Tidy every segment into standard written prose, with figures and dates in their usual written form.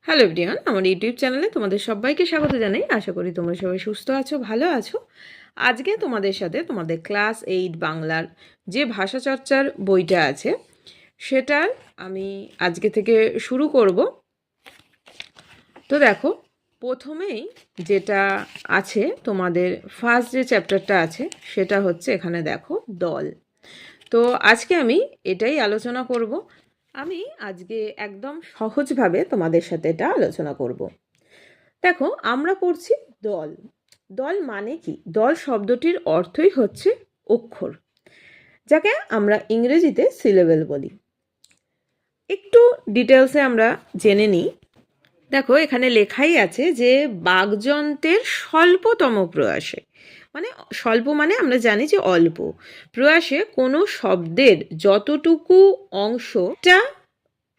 Hello everyone, আমার YouTube চ্যানেলে তোমাদের সবাইকে স্বাগত জানাই। আশা করি তোমরা সবাই সুস্থ আছো, ভালো আছো। আজকে তোমাদের সাথে তোমাদের ক্লাস 8 বাংলার যে ভাষা চর্চার বইটা আছে সেটার আমি আজকে থেকে শুরু করব। তো দেখো, প্রথমেই যেটা আছে তোমাদের ফার্স্ট যে চ্যাপ্টারটা আছে সেটা হচ্ছে এখানে দেখো দল। তো আজকে আমি এটাই আলোচনা করব। আমি আজকে একদম সহজভাবে তোমাদের সাথে এটা আলোচনা করব। দেখো, আমরা পড়ছি দল। দল মানে কি? দল শব্দটির অর্থই হচ্ছে অক্ষর, যাকে আমরা ইংরেজিতে সিলেবেল বলি। একটু ডিটেলসে আমরা জেনে নিই। দেখো, এখানে লেখাই আছে যে বাকযন্ত্রের স্বল্পতম প্রয়াসে, মানে স্বল্প মানে আমরা জানি যে অল্প প্রয়াসে কোনো শব্দের যতটুকু অংশটা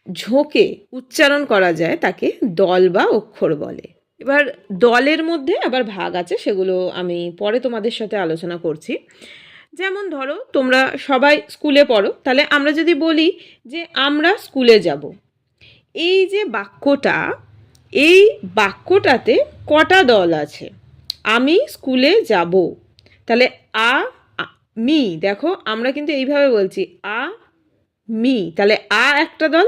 ঝোঁকে উচ্চারণ করা যায় তাকে দল বা অক্ষর বলে। এবার দলের মধ্যে আবার ভাগ আছে, সেগুলো আমি পরে তোমাদের সাথে আলোচনা করছি। যেমন ধরো, তোমরা সবাই স্কুলে পড়ো, তাহলে আমরা যদি বলি যে আমরা স্কুলে যাব, এই যে বাক্যটা, এই বাক্যটাতে কটা দল আছে? আমি স্কুলে যাব, তাহলে মি, দেখো আমরা কিন্তু এইভাবে বলছি মি, তাহলে একটা দল,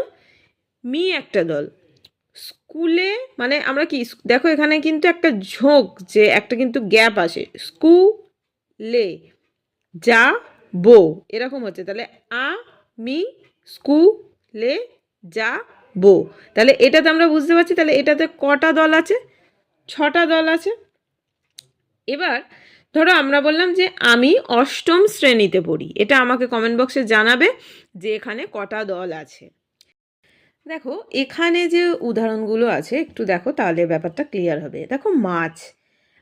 মি একটা দল। স্কুলে মানে আমরা কি, দেখো এখানে কিন্তু একটা ঝোঁক, যে একটা কিন্তু গ্যাপ আসে, স্কুলে যা বো এরকম হচ্ছে, তাহলে মি স্কুলে যা বো, তাহলে এটাতে আমরা বুঝতে পারছি তাহলে এটাতে কটা দল আছে? 6টা দল আছে। এবার ধরো আমরা বললাম যে আমি অষ্টম শ্রেণীতে পড়ি, এটা আমাকে কমেন্ট বক্সে জানাবে যে এখানে কটা দল আছে। দেখো এখানে যে উদাহরণগুলো আছে একটু দেখো, তাহলে ব্যাপারটা ক্লিয়ার হবে। দেখো মাছ,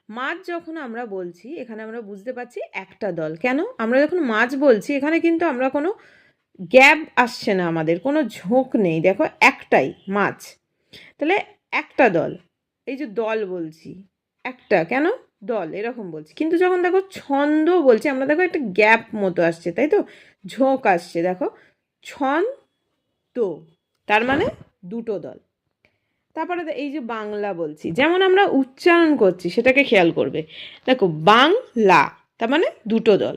মাছ যখন আমরা বলছি এখানে আমরা বুঝতে পারছি একটা দল। কেন? আমরা যখন মাছ বলছি এখানে কিন্তু আমরা কোনো গ্যাপ আসছে না, আমাদের কোনো ঝোঁক নেই, দেখো একটাই মাছ, তাহলে একটা দল। এই যে দল বলছি একটা, কেন? দল এরকম বলছি। কিন্তু যখন দেখো ছন্দ বলছি আমরা, দেখো একটা গ্যাপ মতো আসছে, তাই তো, ঝোঁক আসছে, দেখো ছন্দ, তার মানে দুটো দল। তারপরে এই যে বাংলা বলছি, যেমন আমরা উচ্চারণ করছি সেটাকে খেয়াল করবে, দেখো বাংলা, তার মানে দুটো দল।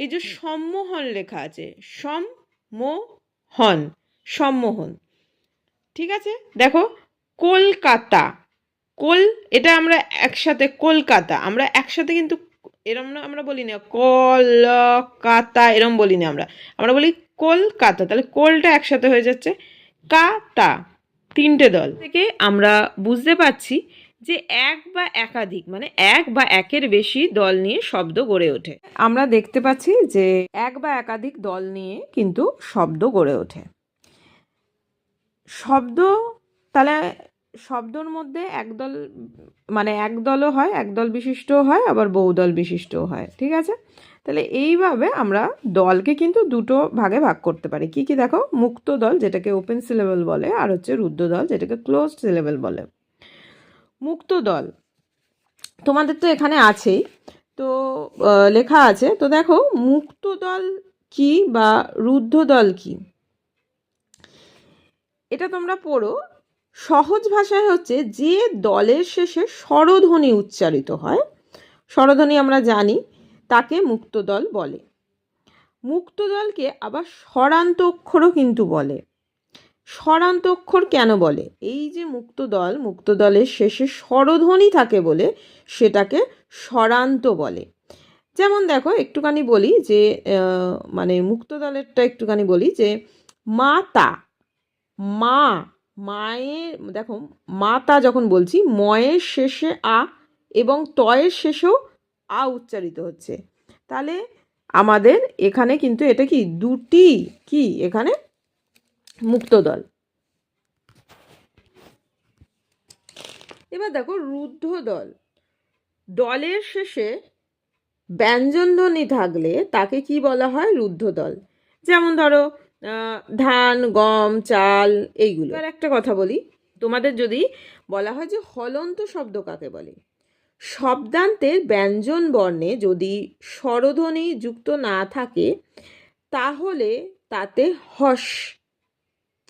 এই যে সম্মোহন লেখা আছে, সম্মোহন, সম্মোহন, ঠিক আছে। দেখো কলকাতা, এটা আমরা একসাথে কলকাতা, আমরা একসাথে কিন্তু এরম না, আমরা বলি না কলকাতা, এরম বলি না, আমরা বলি কলকাতা, তাহলে কোলটা একসাথে হয়ে যাচ্ছে, কাতা, 3টে দল। থেকে আমরা বুঝতে পারছি যে এক বা একাধিক, মানে এক বা একের বেশি দল নিয়ে শব্দ গড়ে ওঠে। আমরা দেখতে পাচ্ছি যে এক বা একাধিক দল নিয়ে কিন্তু শব্দ গড়ে ওঠে। শব্দ, তাহলে শব্দর মধ্যে একদল, মানে একদলও হয়, একদল বিশিষ্টও হয়, আবার বহুদল বিশিষ্টও হয়, ঠিক আছে। তাহলে এইভাবে আমরা দলকে কিন্তু দুটো ভাগে ভাগ করতে পারি। কি কি দেখো, মুক্ত দল যেটাকে ওপেন সিলেবল বলে, আর হচ্ছে রুদ্ধ দল যেটাকে ক্লোজড সিলেবল বলে। মুক্ত দল তোমাদের তো এখানে আছেই, তো লেখা আছে, তো দেখো মুক্ত দল কি বা রুদ্ধ দল কি, এটা তোমরা পড়ো। সহজ ভাষায় হচ্ছে যে দলের শেষে স্বরধ্বনি উচ্চারিত হয়, স্বরধ্বনি আমরা জানি, তাকে মুক্ত দল বলে। মুক্ত দলকে আবার স্বরান্ত অক্ষরও কিন্তু বলে। স্বরান্ত অক্ষর কেন বলে? এই যে মুক্ত দল, মুক্ত দলের শেষে স্বরধ্বনি থাকে বলে সেটাকে স্বরান্ত বলে। যেমন দেখো একটুখানি বলি যে মানে মুক্ত দলেরটা একটুখানি বলি যে মাতা, মা, মায়ের, দেখো মাতা যখন বলছি ময়ের শেষে আ এবং তয়ের শেষেও আ উচ্চারিত হচ্ছে, তাহলে আমাদের এখানে কিন্তু এটা কি দুটি কি এখানে মুক্ত দল। এবার দেখো রুদ্ধ দল, দলের শেষে ব্যঞ্জনধ্বনি থাকলে তাকে কি বলা হয়? রুদ্ধ দল। যেমন ধরো ধান, গম, চাল, এইগুলো। আর একটা কথা বলি, তোমাদের যদি বলা হয় যে হলন্ত শব্দ কাকে বলে, শব্দান্তের ব্যঞ্জন বর্ণে যদি স্বরধ্বনি যুক্ত না থাকে তাহলে তাতে হস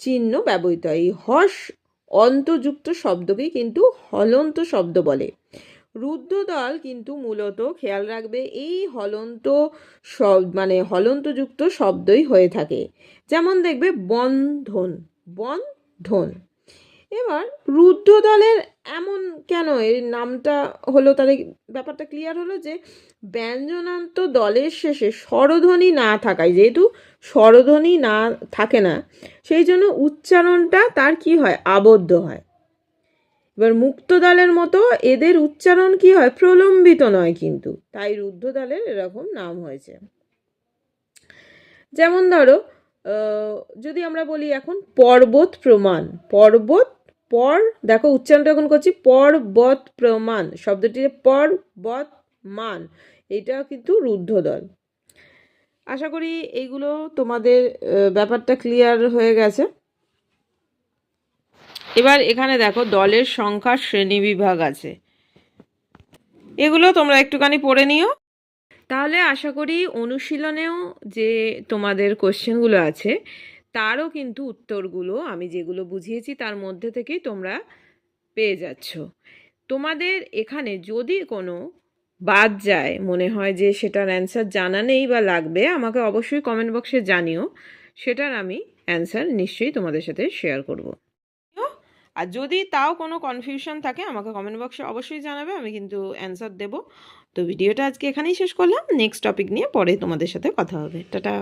চিহ্ন ব্যবহৃত হয়। এই হস অন্তযুক্ত শব্দকেই কিন্তু হলন্ত শব্দ বলে। রুদ্ধদল কিন্তু মূলত খেয়াল রাখবে এই হলন্ত হলন্তযুক্ত শব্দই হয়ে থাকে। যেমন দেখবে বন্ধন, বন্ধন। এবার রুদ্ধদলের এমন কেন এর নামটা হলো, তাহলে ব্যাপারটা ক্লিয়ার হলো যে ব্যঞ্জনান্ত দলের শেষে স্বরধ্বনি না থাকায়, যেহেতু স্বরধ্বনি না থাকে না, সেই জন্য উচ্চারণটা তার কি হয়, আবদ্ধ হয়। এবার মুক্তদালের মতো এদের উচ্চারণ কি হয়, প্রলম্বিত নয় কিন্তু, তাই রুদ্ধদালের এরকম নাম হয়েছে। যেমন ধরো যদি আমরা বলি এখন পর্বত প্রমাণ, পর্বত দেখো উচ্চারণটা এখন করছি পর্বত প্রমাণ, শব্দটি পর্বত মান, এটাও কিন্তু রুদ্ধদল। আশা করি এইগুলো তোমাদের ব্যাপারটা ক্লিয়ার হয়ে গেছে। এবার এখানে দেখো দলের সংখ্যা শ্রেণীবিভাগ আছে, এগুলো তোমরা একটুখানি পড়ে নিও। তাহলে আশা করি অনুশীলনেও যে তোমাদের কোশ্চেনগুলো আছে তারও কিন্তু উত্তরগুলো আমি যেগুলো বুঝিয়েছি তার মধ্যে থেকেই তোমরা পেয়ে যাচ্ছ। তোমাদের এখানে যদি কোনো বাদ যায়, মনে হয় যে সেটার অ্যান্সার জানা নেই বা লাগবে, আমাকে অবশ্যই কমেন্ট বক্সে জানিও, সেটার আমি অ্যান্সার নিশ্চয়ই তোমাদের সাথে শেয়ার করব। আর যদি তাও কোনো কনফিউশন থাকে আমাকে কমেন্ট বক্সে অবশ্যই জানাবে, আমি কিন্তু অ্যান্সার দেব। তো ভিডিওটা আজকে এখানেই শেষ করলাম, নেক্সট টপিক নিয়ে পরে তোমাদের সাথে কথা হবে। টাটা।